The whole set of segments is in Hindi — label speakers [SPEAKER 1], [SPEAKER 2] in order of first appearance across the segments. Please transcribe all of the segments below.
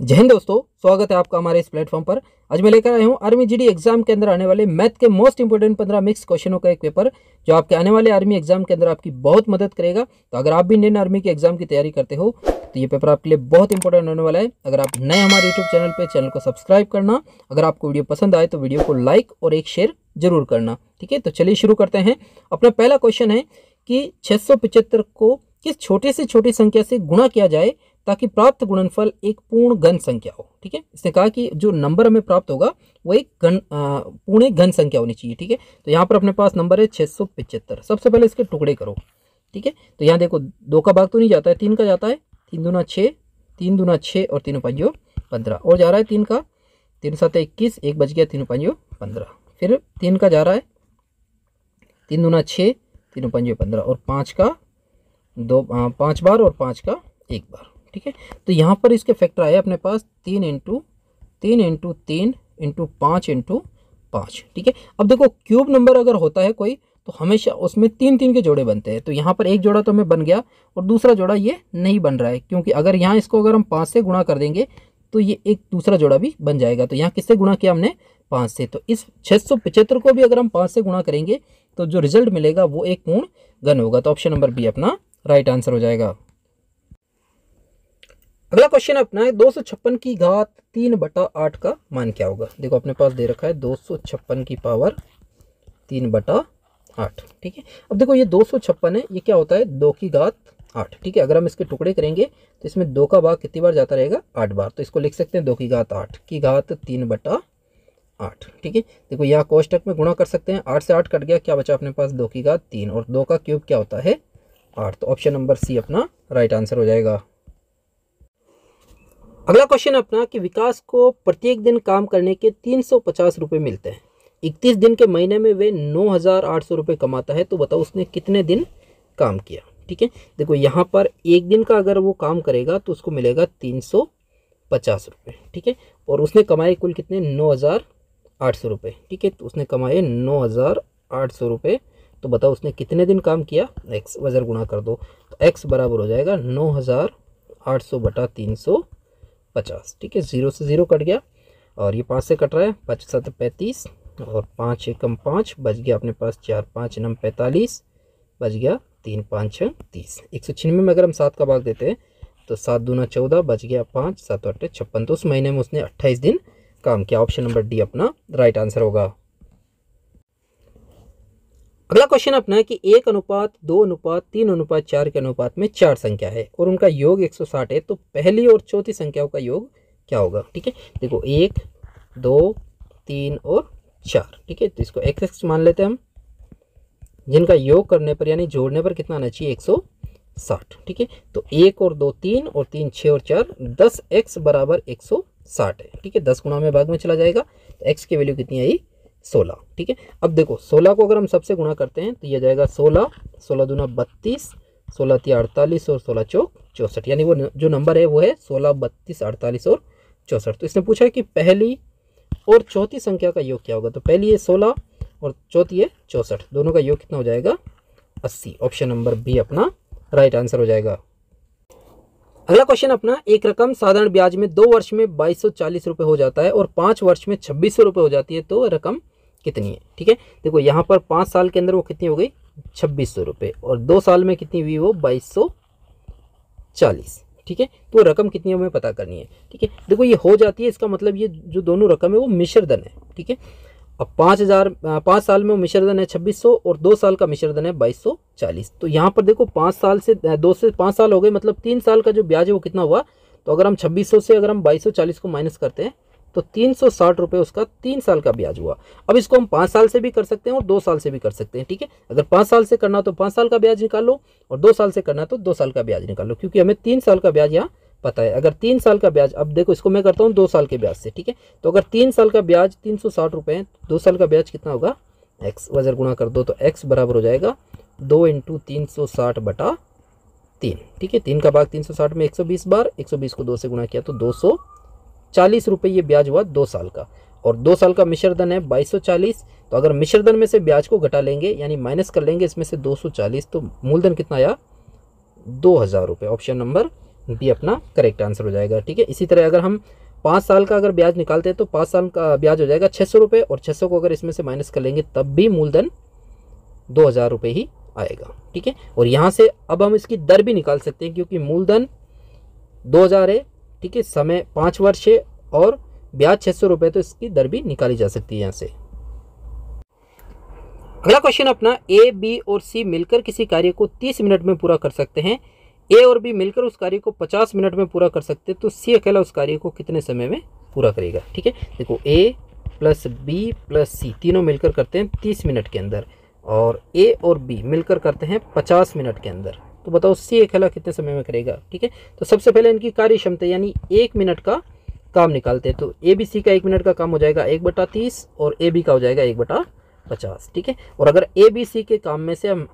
[SPEAKER 1] जय हिंद दोस्तों, स्वागत है आपका हमारे इस प्लेटफॉर्म पर। आज मैं लेकर आया हूं आर्मी जीडी एग्जाम के अंदर आने वाले मैथ के मोस्ट इंपोर्टेंट 15 मिक्स क्वेश्चनों का एक पेपर जो आपके आने वाले आर्मी एग्जाम के अंदर आपकी बहुत मदद करेगा। तो अगर आप भी इंडियन आर्मी के एग्जाम की तैयारी करते हो तो ये पेपर आपके लिए बहुत इंपॉर्टेंट होने वाला है। अगर आप नए हमारे यूट्यूब चैनल पर, चैनल को सब्सक्राइब करना। अगर आपको वीडियो पसंद आए तो वीडियो को लाइक और एक शेयर जरूर करना। ठीक है, तो चलिए शुरू करते हैं। अपना पहला क्वेश्चन है कि 675 को किस छोटे से छोटी संख्या से गुणा किया जाए ताकि प्राप्त गुणनफल एक पूर्ण घन संख्या हो। ठीक है, इसने कहा कि जो नंबर हमें प्राप्त होगा वो एक पूर्ण घन संख्या होनी चाहिए। ठीक है, तो यहाँ पर अपने पास नंबर है 675। सबसे पहले इसके टुकड़े करो। ठीक है, तो यहाँ देखो 2 का भाग तो नहीं जाता है, 3 का जाता है। 3 दूना 6, 3 दूना 6 और 3 पंजो 15 और जा रहा है 3 का। 3 7 21, 1 बच गया, 3 पंजो 15। फिर 3 का जा रहा है 3 दूना 6, 3 पंजो 15 और 5 का 5 बार और 5 का 1 बार। ठीक है, तो यहाँ पर इसके फैक्टर आए अपने पास 3 इंटू 3 इंटू 3 इंटू 5 इंटू 5। ठीक है, अब देखो क्यूब नंबर अगर होता है कोई तो हमेशा उसमें 3 के जोड़े बनते हैं। तो यहाँ पर एक जोड़ा तो हमें बन गया और दूसरा जोड़ा ये नहीं बन रहा है, क्योंकि अगर यहाँ इसको अगर हम 5 से गुणा कर देंगे तो ये एक दूसरा जोड़ा भी बन जाएगा। तो यहाँ किससे गुणा किया हमने? 5 से। तो इस 675 को भी अगर हम 5 से गुणा करेंगे तो जो रिजल्ट मिलेगा वो एक पूर्ण घन होगा। तो ऑप्शन नंबर बी अपना राइट आंसर हो जाएगा। अगला क्वेश्चन अपना है 256 की घात 3/8 का मान क्या होगा। देखो अपने पास दे रखा है 256 की पावर 3/8। ठीक है, अब देखो ये 256 है, ये क्या होता है? 2 की घात 8। ठीक है, अगर हम इसके टुकड़े करेंगे तो इसमें 2 का भाग कितनी बार जाता रहेगा? 8 बार। तो इसको लिख सकते हैं 2 की घात 8 की घात 3/8। ठीक है, देखो यहाँ कोष्टक में गुणा कर सकते हैं। 8 से 8 कट गया, क्या बचा अपने पास? 2 की घात 3 और 2 का क्यूब क्या होता है? 8। तो ऑप्शन नंबर सी अपना राइट आंसर हो जाएगा। अगला क्वेश्चन अपना कि विकास को प्रत्येक दिन काम करने के 350 रुपये मिलते हैं। 31 दिन के महीने में वे 9,800 रुपये कमाता है, तो बताओ उसने कितने दिन काम किया। ठीक है, देखो यहाँ पर एक दिन का अगर वो काम करेगा तो उसको मिलेगा 350 रुपये। ठीक है, और उसने कमाए कुल कितने? 9,800 रुपये। ठीक है, तो उसने कमाए 9,800 रुपये। तो बताओ उसने कितने दिन काम किया? एक्स वजर गुणा कर दो, तो एक्स बराबर हो जाएगा 9,800 बटा 350। ठीक है, 0 से 0 कट गया और ये 5 से कट रहा है। 5 7 35 और 5 एकम 5 बच गया अपने पास 4 5 9 45 बच गया 3 5 6 30। 196 में अगर हम 7 का भाग देते हैं तो 7 दूना 14 बच गया 5 7 8 56। तो उस महीने में उसने 28 दिन काम किया। ऑप्शन नंबर डी अपना राइट आंसर होगा। अगला क्वेश्चन अपना है कि 1:2:3:4 के अनुपात में 4 संख्या है और उनका योग 160 है, तो पहली और चौथी संख्याओं का योग क्या होगा। ठीक है, देखो 1 2 3 और 4। ठीक है, तो इसको x मान लेते हैं हम, जिनका योग करने पर यानी जोड़ने पर कितना आना चाहिए? 160। ठीक है, तो 1 और 2 3 और 3 6 और 4 10x बराबर 160 है। ठीक है, 10 गुणा में भाग में चला जाएगा तो x की वैल्यू कितनी आई? 16। ठीक है, अब देखो 16 को अगर हम सबसे गुणा करते हैं तो ये जाएगा 16 16 दूना 32 16 3 48 और 16 चौक 64। यानी वो जो नंबर है वो है 16 32 48 और 64। तो इसने पूछा है कि पहली और चौथी संख्या का योग क्या होगा। तो पहली है 16 और चौथी है 64, दोनों का योग कितना हो जाएगा? 80। ऑप्शन नंबर बी अपना राइट आंसर हो जाएगा। अगला क्वेश्चन अपना, एक रकम साधारण ब्याज में 2 वर्ष में 2240 रुपये हो जाता है और 5 वर्ष में 2600 रुपये हो जाती है, तो रकम कितनी है। ठीक है, देखो यहाँ पर 5 साल के अंदर वो कितनी हो गई? 2600 रुपये और 2 साल में कितनी हुई? वो 2240। ठीक है, तो रकम कितनी हमें पता करनी है। ठीक है, देखो ये हो जाती है, इसका मतलब ये जो दोनों रकम है वो मिश्र धन है। ठीक है, अब 5 साल में वो मिश्र धन है 2600 और 2 साल का मिश्र धन है 2240। तो यहाँ पर देखो 5 साल से 2 से 5 साल हो गए, मतलब 3 साल का जो ब्याज है वो कितना हुआ? तो अगर हम 2600 से अगर हम 2240 को माइनस करते हैं तो 360 रुपये उसका 3 साल का ब्याज हुआ। अब इसको हम 5 साल से भी कर सकते हैं और 2 साल से भी कर सकते हैं। ठीक है, अगर 5 साल से करना तो 5 साल का ब्याज निकाल लो और 2 साल से करना तो 2 साल का ब्याज निकाल लो, क्योंकि हमें 3 साल का ब्याज यहाँ पता है। अगर 3 साल का ब्याज, अब देखो इसको मैं करता हूँ 2 साल के ब्याज से। ठीक है, तो अगर 3 साल का ब्याज 360 रुपये है, 2 साल का ब्याज कितना होगा? एक्स वजर गुणा कर दो, तो एक्स बराबर हो जाएगा 2 इंटू 360 बटा 3। ठीक है, 3 का भाग 360 में 120 बार, 120 को 2 से गुणा किया तो 240 रुपये ये ब्याज हुआ 2 साल का। और 2 साल का मिश्र धन है 2240। तो अगर मिश्र धन में से ब्याज को घटा लेंगे यानी माइनस कर लेंगे इसमें से 240, तो मूलधन कितना आया? 2000 रुपये। ऑप्शन नंबर बी अपना करेक्ट आंसर हो जाएगा। ठीक है, इसी तरह अगर हम 5 साल का अगर ब्याज निकालते हैं तो 5 साल का ब्याज हो जाएगा 600 रुपये, और 600 को अगर इसमें से माइनस कर लेंगे तब भी मूलधन 2000 रुपये ही आएगा। ठीक है, और यहाँ से अब हम इसकी दर भी निकाल सकते हैं, क्योंकि मूलधन 2000 है, ठीक है, समय 5 वर्ष है और ब्याज 600 रुपये, तो इसकी दर भी निकाली जा सकती है यहाँ से। अगला क्वेश्चन अपना, ए, बी और सी मिलकर किसी कार्य को 30 मिनट में पूरा कर सकते हैं। ए और बी मिलकर उस कार्य को 50 मिनट में पूरा कर सकते हैं, तो सी अकेला उस कार्य को कितने समय में पूरा करेगा। ठीक है, देखो ए प्लस बी प्लस सी तीनों मिलकर करते हैं 30 मिनट के अंदर, और ए और बी मिलकर करते हैं 50 मिनट के अंदर, तो बताओ सी अकेला कितने समय में करेगा। ठीक है, तो सबसे पहले इनकी कार्य क्षमता यानी 1 मिनट का काम निकालते हैं, तो ए बी सी का 1 मिनट का काम हो जाएगा 1/30 और ए बी का हो जाएगा 1/50। ठीक है, और अगर ए बी सी के काम में से हम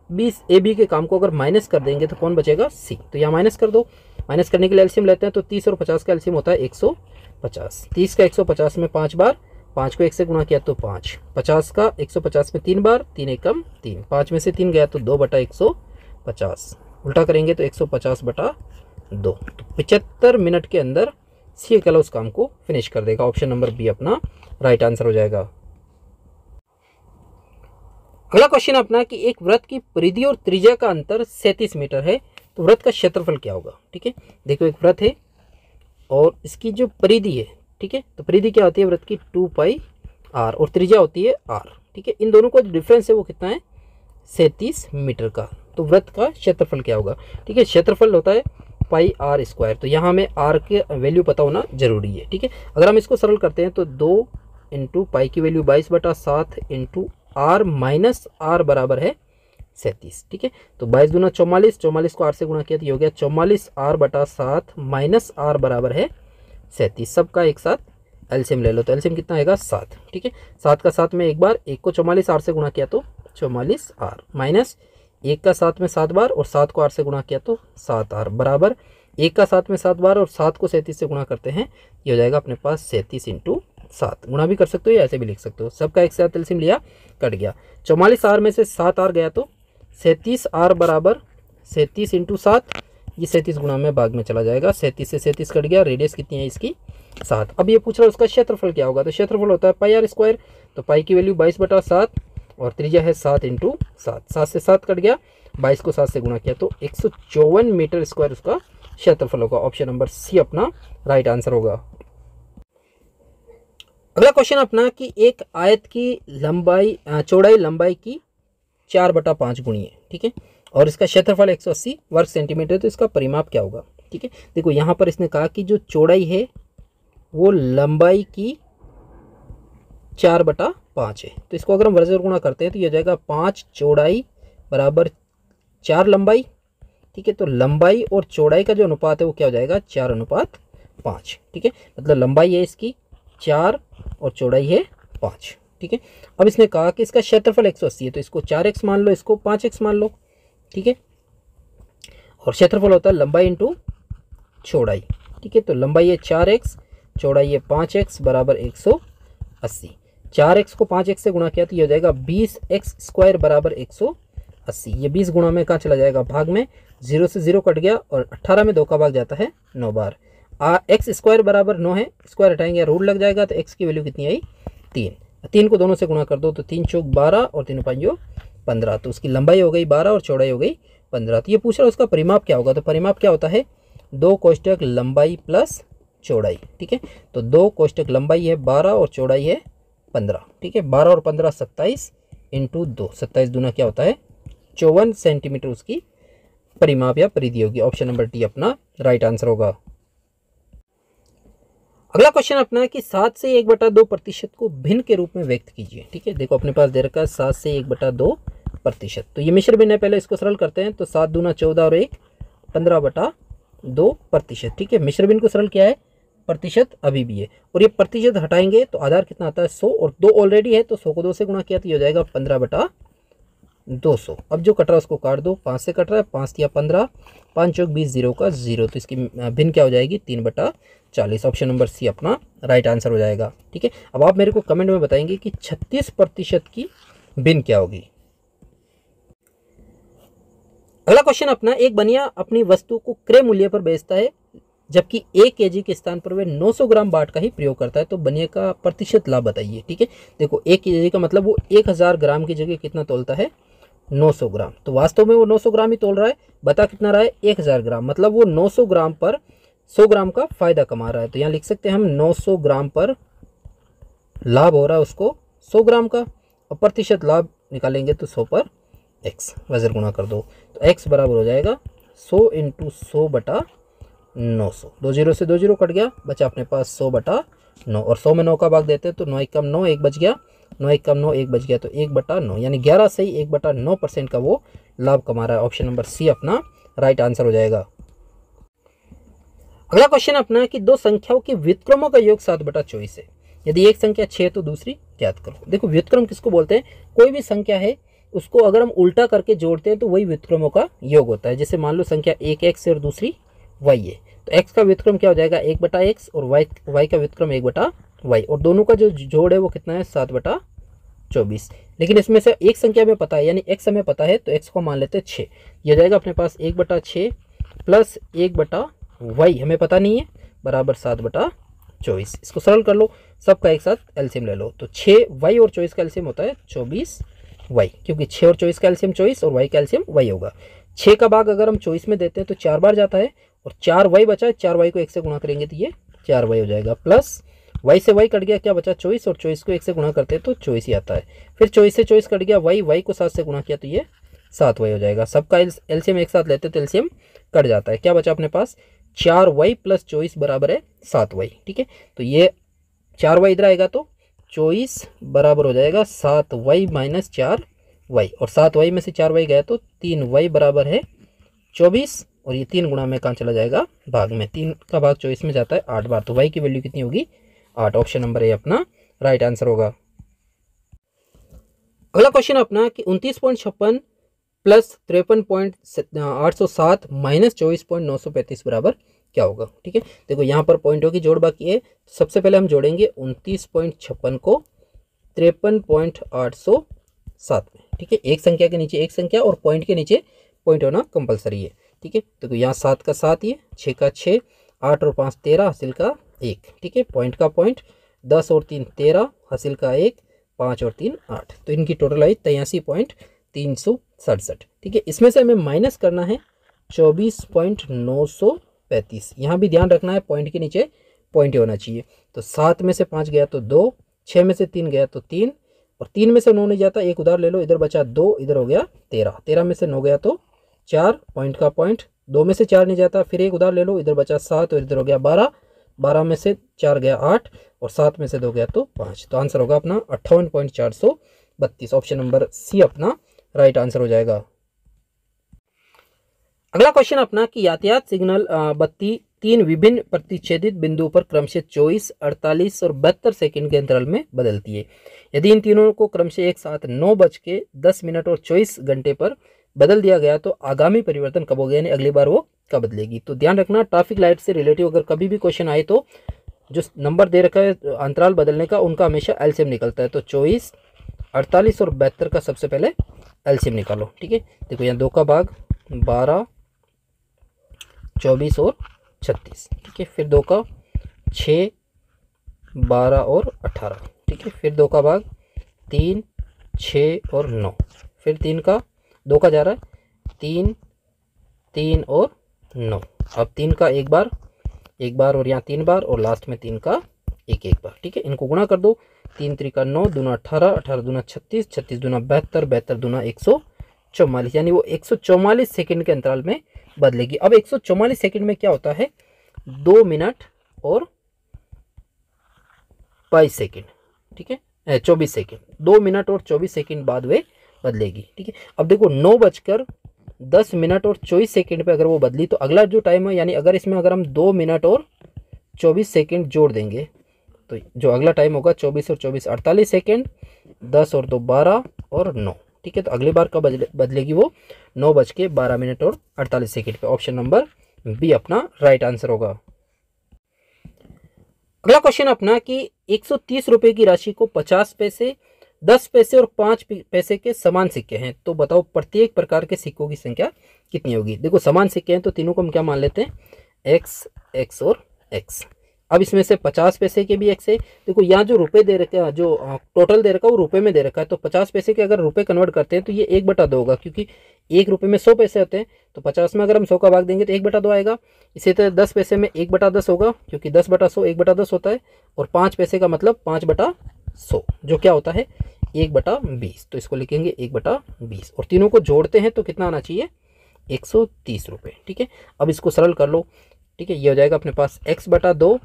[SPEAKER 1] ए बी के काम को अगर माइनस कर देंगे तो कौन बचेगा, सी, तो यहाँ माइनस कर दो। माइनस करने के लिए एलसीएम लेते हैं, तो 30 और 50 का एलसीएम होता है 150। 30 का 150 में 5 बार, 5 को 1 से गुणा किया तो 5, 50 का 150 में 3 बार, 3 एकम 3, 5 में से 3 गया तो 2/150, उल्टा करेंगे तो 150/2, तो 75 मिनट के अंदर सी अकेला उस काम को फिनिश कर देगा। ऑप्शन नंबर बी अपना राइट आंसर हो जाएगा। अगला क्वेश्चन अपना कि एक वृत्त की परिधि और त्रिज्या का अंतर 37 मीटर है, तो वृत्त का क्षेत्रफल क्या होगा। ठीक है, देखो एक वृत्त है और इसकी जो परिधि है, ठीक है, तो परिधि क्या होती है वृत्त की 2πr और त्रिज्या होती है r। ठीक है, इन दोनों का जो डिफरेंस है वो कितना है 37 मीटर का, तो वृत्त का क्षेत्रफल क्या होगा। ठीक है, क्षेत्रफल होता है πr², तो यहाँ हमें r के वैल्यू पता होना जरूरी है। ठीक है, अगर हम इसको सरल करते हैं तो 2 × पाई की वैल्यू 22/7 × r माइनस r बराबर है 37। ठीक है, तो 22 दूना 44, 44 को r से गुणा किया तो ये हो गया 44r/7 माइनस r बराबर है 37। सबका एक साथ एलसीएम ले लो, तो एलसीएम कितना आएगा 7। ठीक है, 7 का 7 में एक बार, 1 को 44r से गुणा किया तो 44r, माइनस 1 का 7 में 7 बार और 7 को r से गुणा किया तो 7r बराबर 1 का 7 में 7 बार और 7 को 37 से गुणा करते हैं, ये हो जाएगा अपने पास 37 × 7, गुणा भी कर सकते हो या ऐसे भी लिख सकते हो। सबका एक साथ एलसीएम लिया, कट गया, 44r में से 7r गया तो 37r बराबर 37 × 7, ये 37 गुणा में भाग में चला जाएगा, 37 से 37 कट गया, रेडियस कितनी है इसकी 7। अब ये पूछ रहा है उसका क्षेत्रफल क्या होगा, तो क्षेत्रफल होता है πr², तो पाई की वैल्यू 22/7 और त्रिज्या है 7 × 7, 7 से 7 कट गया, 22 को 7 से गुणा किया तो 154 मीटर स्क्वायर उसका क्षेत्रफल होगा। ऑप्शन नंबर सी अपना राइट आंसर होगा। अगला क्वेश्चन अपना कि एक आयत की लंबाई चौड़ाई लंबाई की 4/5 गुणी है। ठीक है, और इसका क्षेत्रफल 180 वर्ग सेंटीमीटर, तो इसका परिमाप क्या होगा। ठीक है, देखो यहाँ पर इसने कहा कि जो चौड़ाई है वो लंबाई की 4/5 है, तो इसको अगर हम वर्ग से गुणा करते हैं तो ये हो जाएगा 5 चौड़ाई बराबर 4 लंबाई। ठीक है, तो लंबाई और चौड़ाई का जो अनुपात है वो क्या हो जाएगा 4:5। ठीक है, मतलब लंबाई है इसकी 4 और चौड़ाई है 5। ठीक है, अब इसने कहा कि इसका क्षेत्रफल 180 है, तो इसको 4x मान लो, इसको 5x मान लो। ठीक है, और क्षेत्रफल होता है लंबाई × चौड़ाई। ठीक है, तो लंबाई है 4x, चौड़ाई है 5x बराबर 180। 4x को 5x से गुणा किया तो ये हो जाएगा 20x² बराबर 180। ये 20 गुणा में कहाँ चला जाएगा भाग में, 0 से 0 कट गया और 18 में 2 का भाग जाता है 9 बार। x² बराबर 9 है, स्क्वायर हटाएंगे रूट लग जाएगा, तो x की वैल्यू कितनी आई 3। 3 को दोनों से गुणा कर दो तो 3 चौक 12 और 3 5 15, तो उसकी लंबाई हो गई 12 और चौड़ाई हो गई 15। तो ये पूछ रहा है उसका परिमाप क्या होगा, तो परिमाप क्या होता है 2 कोष्टक लंबाई प्लस चौड़ाई। ठीक है, तो 2 कोष्टक लंबाई है 12 और चौड़ाई है 15। ठीक है, 12 और 15 27 × 2, 27 दूना क्या होता है 54 सेंटीमीटर उसकी परिमाप या परिधि होगी। ऑप्शन नंबर डी अपना राइट आंसर होगा। अगला क्वेश्चन अपना है कि 7 से 1/2% को भिन्न के रूप में व्यक्त कीजिए। ठीक है, देखो अपने पास दे रखा है 7 से 1/2%, तो ये मिश्र भिन्न है, पहले इसको सरल करते हैं, तो 7 दूना 14 और 1 15/2%। ठीक है, मिश्र भिन्न को सरल किया है, प्रतिशत अभी भी है, और ये प्रतिशत हटाएंगे तो आधार कितना आता है 100, और 2 ऑलरेडी है तो 100 को 2 से गुणा किया तो ये हो जाएगा 15/200। अब जो कट रहा है उसको काट दो, 5 से कट रहा है, 5 या 15, 5 चौक 20, 0 का 0, तो इसकी भिन्न क्या हो जाएगी 3/40। ऑप्शन नंबर सी अपना राइट आंसर हो जाएगा। ठीक है, अब आप मेरे को कमेंट में बताएंगे कि 36% की भिन्न क्या होगी। अगला क्वेश्चन अपना, एक बनिया अपनी वस्तु को क्रय मूल्य पर बेचता है जबकि 1 kg के स्थान पर वे 900 ग्राम बाट का ही प्रयोग करता है, तो बनिए का प्रतिशत लाभ बताइए। ठीक है, देखो 1 kg का मतलब वो 1000 ग्राम की जगह कितना तोलता है, 900 ग्राम। तो वास्तव में वो 900 ग्राम ही तोल रहा है, बता कितना रहा है, 1000 ग्राम। मतलब वो 900 ग्राम पर 100 ग्राम का फायदा कमा रहा है। तो यहाँ लिख सकते हैं हम 900 ग्राम पर लाभ हो रहा है उसको 100 ग्राम का, और प्रतिशत लाभ निकालेंगे तो 100 पर x वजन गुणा कर दो, तो x बराबर हो जाएगा 100 × 100 बटा 900। 2 0 से 2 0 कट गया, बचा अपने पास 100 बटा 9, और 100 में 9 का भाग देते हैं तो 9 × 9 1 बच गया, 9 × 9 1 बच गया, तो 1 बटा 9 यानी 11 से ही 1 बटा 9% का वो लाभ कमा रहा है। ऑप्शन नंबर सी अपना राइट आंसर हो जाएगा। अगला क्वेश्चन अपना कि दो संख्याओं के व्युत्क्रमों का योग 7 बटा 24 है। यदि एक संख्या 6 तो दूसरी ज्ञात करो। देखो व्युत्क्रम किसको बोलते हैं, कोई भी संख्या है उसको अगर हम उल्टा करके जोड़ते हैं तो वही व्युत्क्रमों का योग होता है। जैसे मान लो संख्या एक x है और दूसरी y है, तो x का व्युत्क्रम क्या हो जाएगा 1 बटा x, और y का व्युत्क्रम 1 बटा y, और दोनों का जो जोड़ है वो कितना है 7 बटा 24। लेकिन इसमें से एक संख्या में पता है यानी x हमें पता है, तो x को मान लेते हैं 6। ये हो जाएगा अपने पास 1 बटा 6 प्लस 1 बटा y हमें पता नहीं है, बराबर 7 बटा 24। इसको सरल कर लो, सबका एक साथ एलसीएम ले लो, तो 6y और 24 का एलसीएम होता है 24y, क्योंकि 6 और 24 का एलसीएम 24 और y का एलसीएम y होगा। 6 का भाग अगर हम 24 में देते हैं तो 4 बार जाता है, और 4y बचा है, 4y को 1 से गुणा करेंगे तो ये 4y हो जाएगा, प्लस y से y कट गया, क्या बचा 24, और 24 को 1 से गुणा करते हैं तो 24 ही आता है। फिर 24 से 24 कट गया, y को 7 से गुणा किया तो ये 7y हो जाएगा। सबका एलसीएम एक साथ लेते तो एलसीएम कट जाता है, क्या बचा अपने पास 4y प्लस 24 बराबर है 7y। ठीक है, तो ये 4y इधर आएगा तो 24 बराबर हो जाएगा 7y माइनस 4y, और 7y में से 4y गया तो 3y बराबर है 24, और ये 3 गुणा में कहाँ चला जाएगा, भाग में। 3 का भाग 24 में जाता है 8 बार, तो y की वैल्यू कितनी होगी 8। ऑप्शन नंबर ए अपना राइट आंसर होगा। अगला क्वेश्चन अपना कि 29.56 प्लस 53.807 माइनस 24.935 बराबर क्या होगा। ठीक है, देखो यहाँ पर पॉइंटों की जोड़ बाकी है। सबसे पहले हम जोड़ेंगे 29.56 को 53.807 में। ठीक है, एक संख्या के नीचे एक संख्या और पॉइंट के नीचे पॉइंट होना कंपलसरी है। ठीक है, तो यहाँ 7 का 7 ये, 6 का 6, 8 और 5 13, हासिल का 1। ठीक है, पॉइंट का पॉइंट, 10 और 3 13, हासिल का 1, 5 और 3 8, तो इनकी टोटल आई 83.367। ठीक है, इसमें से हमें माइनस करना है 24.935। यहाँ भी ध्यान रखना है पॉइंट के नीचे पॉइंट होना चाहिए। तो 7 में से 5 गया तो 2, 6 में से 3 गया तो 3, और 3 में से 9 नहीं जाता, एक उधार ले लो, इधर बचा 2, इधर हो गया 13, 13 में से 9 गया तो 4, पॉइंट का पॉइंट, 2 में से 4 नहीं जाता, फिर एक उधार ले लो, इधर बचा 7 और इधर हो गया 12, 12 में से 4 गया 8, और 7 में से 2 गया तो 5। तो आंसर होगा अपना 58.432। ऑप्शन नंबर सी अपना राइट आंसर हो जाएगा। अगला क्वेश्चन अपना कि यातायात सिग्नल बत्ती 3 विभिन्न प्रतिच्छेदित बिंदुओं पर क्रमशः 24, 48 और 72 सेकंड के अंतराल में बदलती है। यदि इन तीनों को क्रमशः एक साथ 9:10 और 24 घंटे पर बदल दिया गया तो आगामी परिवर्तन कब होगा, यानी अगली बार वो कब बदलेगी। तो ध्यान रखना ट्रैफिक लाइट से रिलेटिव अगर कभी भी क्वेश्चन आए तो जो नंबर दे रखा है अंतराल बदलने का, उनका हमेशा एलसीएम निकलता है। तो 24, 48 और 72 का सबसे पहले एलसीएम निकालो। ठीक है, देखो यहाँ 2 का भाग 12, 24 और 36। ठीक है, फिर 2 का 6, 12 और 18। ठीक है, फिर 2 का भाग 3, 6 और 9, फिर 3 का 2 का जा रहा है 3, 3 और 9, अब 3 का एक बार और यहाँ 3 बार, और लास्ट में 3 का एक बार। ठीक है, इनको गुणा कर दो, 3 त्रिका 9, दूना 18, 18 दूना 36, 36 दूना 72, 72 दूना 144, यानी वो 144 सेकंड के अंतराल में बदलेगी। अब 144 सेकंड में क्या होता है, 2 मिनट और 22 सेकंड। ठीक है, 24 सेकंड, 2 मिनट और 24 सेकंड बाद वे बदलेगी। ठीक है, अब देखो 9:10 और 24 सेकंड पे अगर वो बदली तो अगला जो टाइम है, यानी अगर इसमें अगर हम 2 मिनट और 24 सेकंड जोड़ देंगे तो जो अगला टाइम होगा 24 और 24 48 सेकंड, 10 और 2 12 और 9। ठीक है, तो अगली बार कब बदलेगी वो 9:12 और 48 सेकंड पे। ऑप्शन नंबर बी अपना राइट आंसर होगा। अगला क्वेश्चन अपना कि 130 रुपए की राशि को 50 पैसे, 10 पैसे और 5 पैसे के समान सिक्के हैं, तो बताओ प्रत्येक प्रकार के सिक्कों की संख्या कितनी होगी। देखो समान सिक्के हैं तो तीनों को हम क्या मान लेते हैं एक्स, एक्स और एक्स। अब इसमें से 50 पैसे के भी एक्स है। देखो यहाँ जो रुपए दे रखा है, जो टोटल दे रखा है वो रुपए में दे रखा है, तो 50 पैसे के अगर रुपए कन्वर्ट करते हैं तो ये 1/2 होगा, क्योंकि 1 रुपये में 100 पैसे होते हैं, तो 50 में अगर हम 100 का भाग देंगे तो 1/2 आएगा। इसी तरह 10 पैसे में 1/10 होगा, क्योंकि 10/100 1/10 होता है, और 5 पैसे का मतलब 5/100, जो क्या होता है 1/20। तो इसको लिखेंगे 1/20, और तीनों को जोड़ते हैं तो कितना आना चाहिए 130 रुपये। ठीक है, अब इसको सरल कर लो। ठीक है, ये हो जाएगा अपने पास x/2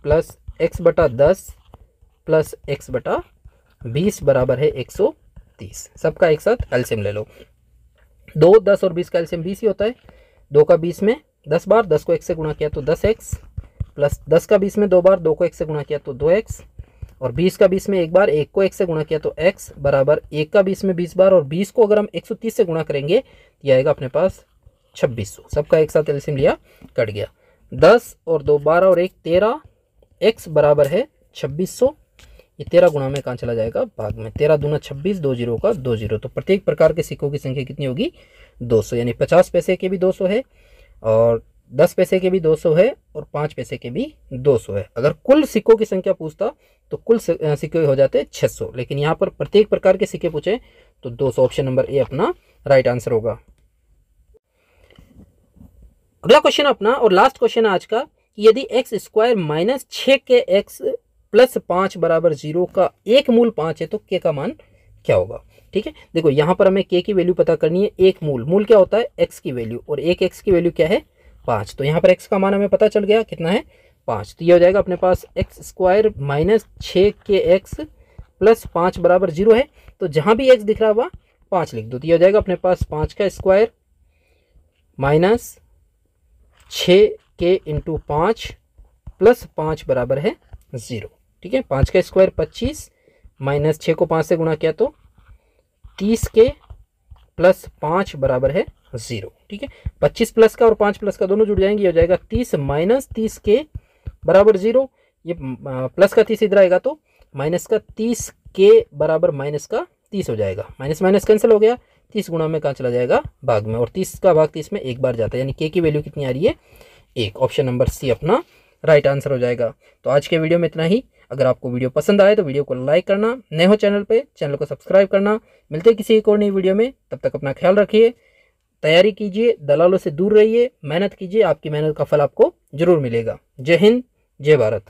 [SPEAKER 1] plus x/10 plus x/20 बराबर है 130। सबका एक साथ एलसीएम ले लो। 2, 10 और 20 का एलसीएम 20 ही होता है। 2 का 20 में 10 बार, 10 को 1 से गुणा किया तो 10x, प्लस 10 का 20 में 2 बार, 2 को 1 से गुणा किया तो 2x, और 20 का 20 में 1 बार, 1 को 1 से गुणा किया तो x बराबर 1 का 20 में 20 बार, और 20 को अगर हम 130 से गुणा करेंगे ये आएगा अपने पास 2600। सबका एक साथ एलसीएम लिया, कट गया। 10 और 2 12 और 1 13, x बराबर है 2600। ये 13 गुणा में कहाँ चला जाएगा भाग में, 13 दूना 26, 2 0 का 2 0। तो प्रत्येक प्रकार के सिक्कों की संख्या कितनी होगी 200, यानी 50 पैसे के भी 200 है, और 10 पैसे के भी 200 है, और 5 पैसे के भी 200 है। अगर कुल सिक्कों की संख्या पूछता तो कुल सिक्के हो जाते 600, लेकिन यहाँ पर प्रत्येक प्रकार के सिक्के पूछे तो 200। ऑप्शन नंबर ए अपना राइट आंसर होगा। अगला क्वेश्चन अपना और लास्ट क्वेश्चन आज का, कि यदि x² माइनस 6 के x प्लस 5 बराबर 0 का एक मूल 5 है तो k का मान क्या होगा। ठीक है, देखो यहाँ पर हमें k की वैल्यू पता करनी है। एक मूल क्या होता है x की वैल्यू, और एक x की वैल्यू क्या है 5। तो यहाँ पर x का मान हमें पता चल गया कितना है 5। तो ये हो जाएगा अपने पास x² माइनस 6 के x प्लस 5 बराबर 0 है, तो जहाँ भी x दिख रहा हुआ 5 लिख दो। तो ये हो जाएगा अपने पास 5 का स्क्वायर माइनस 6 के इंटू 5 प्लस 5 बराबर है 0। ठीक है, 5 का स्क्वायर 25 माइनस 6 को 5 से गुणा किया तो 30 के प्लस 5 बराबर है 0। ठीक है, 25 प्लस का और 5 प्लस का दोनों जुड़ जाएंगे, ये हो जाएगा 30 माइनस 30 के बराबर 0। ये प्लस का 30 इधर आएगा तो माइनस का 30 के बराबर माइनस का 30 हो जाएगा। माइनस माइनस कैंसिल हो गया, 30 गुणा में कहाँ चला जाएगा भाग में, और 30 का भाग 30 में एक बार जाता है, यानी k की वैल्यू कितनी आ रही है 1। ऑप्शन नंबर सी अपना राइट आंसर हो जाएगा। तो आज के वीडियो में इतना ही। अगर आपको वीडियो पसंद आए तो वीडियो को लाइक करना, नए हो चैनल पे चैनल को सब्सक्राइब करना। मिलते हैं किसी एक और नई वीडियो में, तब तक अपना ख्याल रखिए, तैयारी कीजिए, दलालों से दूर रहिए, मेहनत कीजिए, आपकी मेहनत का फल आपको जरूर मिलेगा। जय हिंद, जय भारत।